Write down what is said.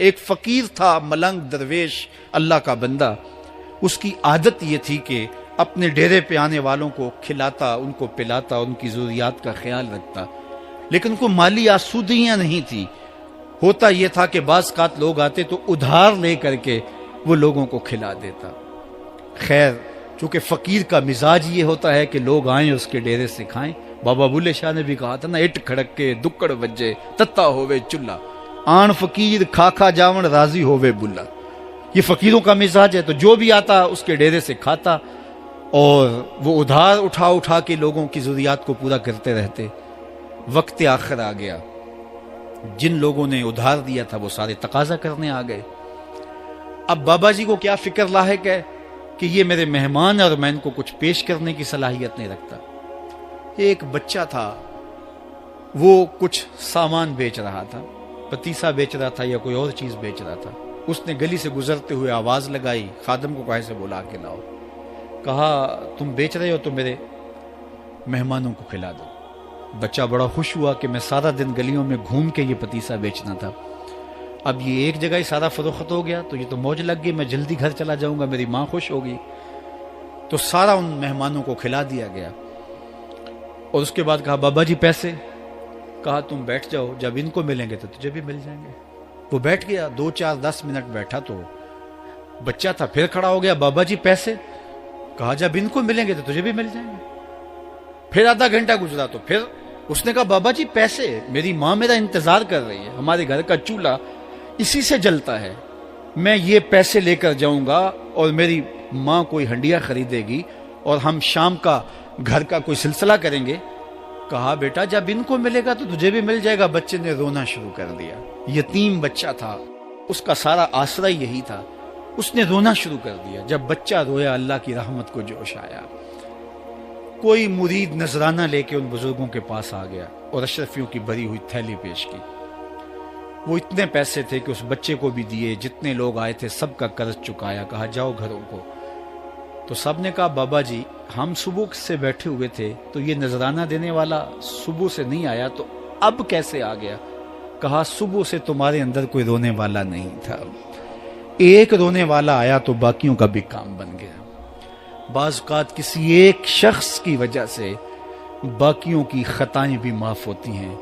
ایک فقیر تھا، ملنگ درویش، اللہ کا بندہ. اس کی عادت یہ تھی کہ اپنے ڈیرے پہ آنے والوں کو کھلاتا، ان کو پلاتا، ان کی ضروریات کا خیال رکھتا، لیکن کو مالی آسودگیاں نہیں تھی. ہوتا یہ تھا کہ بعض اوقات لوگ آتے تو ادھار لے کر کے وہ لوگوں کو کھلا دیتا. خیر، چونکہ فقیر کا مزاج یہ ہوتا ہے کہ لوگ آئیں اس کے ڈیرے سے کھائیں. بابا بلے شاہ نے بھی کہا تھا نا، اٹ کھڑک کے دکڑ بجے تتا ہوئے چلا، آن فقیر کھا کھا جاون راضی ہوئے بلا. یہ فقیروں کا مزاج ہے. تو جو بھی آتا اس کے ڈیرے سے کھاتا اور وہ ادھار اٹھا اٹھا کے لوگوں کی ضروریات کو پورا کرتے رہتے. وقت آخر آ گیا، جن لوگوں نے ادھار دیا تھا وہ سارے تقاضا کرنے آ گئے. اب بابا جی کو کیا فکر لاحق ہے کہ یہ میرے مہمان اور میں ان کو کچھ پیش کرنے کی صلاحیت نہیں رکھتا. ایک بچہ تھا، وہ کچھ سامان بیچ رہا تھا، پتیسا بیچ رہا تھا یا کوئی اور چیز بیچ رہا تھا. اس نے گلی سے گزرتے ہوئے آواز لگائی، خادم کو کہا سے بلا کے لاؤ. کہا تم بیچ رہے ہو تو میرے مہمانوں کو کھلا دو. بچہ بڑا خوش ہوا کہ میں سارا دن گلیوں میں گھوم کے یہ پتیسا بیچنا تھا، اب یہ ایک جگہ ہی سارا فروخت ہو گیا تو یہ تو موج لگ گئی، میں جلدی گھر چلا جاؤں گا، میری ماں خوش ہوگی. تو سارا ان مہمانوں کو کھلا دیا گیا. اور اس کے بعد کہا بابا جی پیسے. کہا تم بیٹھ جاؤ، جب ان کو ملیں گے تو تجھے بھی مل جائیں گے. وہ بیٹھ گیا، 2 4 10 منٹ بیٹھا تو بچہ تھا پھر کھڑا ہو گیا، بابا جی پیسے. کہا جب ان کو ملیں گے تو تجھے بھی مل جائیں گے. پھر آدھا گھنٹہ گزرا تو پھر اس نے کہا بابا جی پیسے، میری ماں میرا انتظار کر رہی ہے، ہمارے گھر کا چولہا اسی سے جلتا ہے، میں یہ پیسے لے کر جاؤں گا اور میری ماں کوئی ہنڈیا خریدے گی اور ہم شام کا گھر کا کوئی سلسلہ کریں گے. کہا بیٹا جب ان کو ملے گا تو تجھے بھی مل جائے گا. بچے نے رونا شروع کر دیا. یتیم بچہ تھا، اس کا سارا آسرا یہی تھا. اس نے رونا شروع کر دیا. جب بچہ رویا اللہ کی رحمت کو جوش آیا. کوئی مرید نذرانہ لے کے ان بزرگوں کے پاس آ گیا اور اشرفیوں کی بھری ہوئی تھیلی پیش کی. وہ اتنے پیسے تھے کہ اس بچے کو بھی دیے، جتنے لوگ آئے تھے سب کا قرض چکایا. کہا جاؤ گھروں کو. تو سب نے کہا بابا جی ہم صبح سے بیٹھے ہوئے تھے تو یہ نذرانہ دینے والا صبح سے نہیں آیا تو اب کیسے آ گیا؟ کہا صبح سے تمہارے اندر کوئی رونے والا نہیں تھا، ایک رونے والا آیا تو باقیوں کا بھی کام بن گیا. بعض اوقات کسی ایک شخص کی وجہ سے باقیوں کی خطائیں بھی معاف ہوتی ہیں.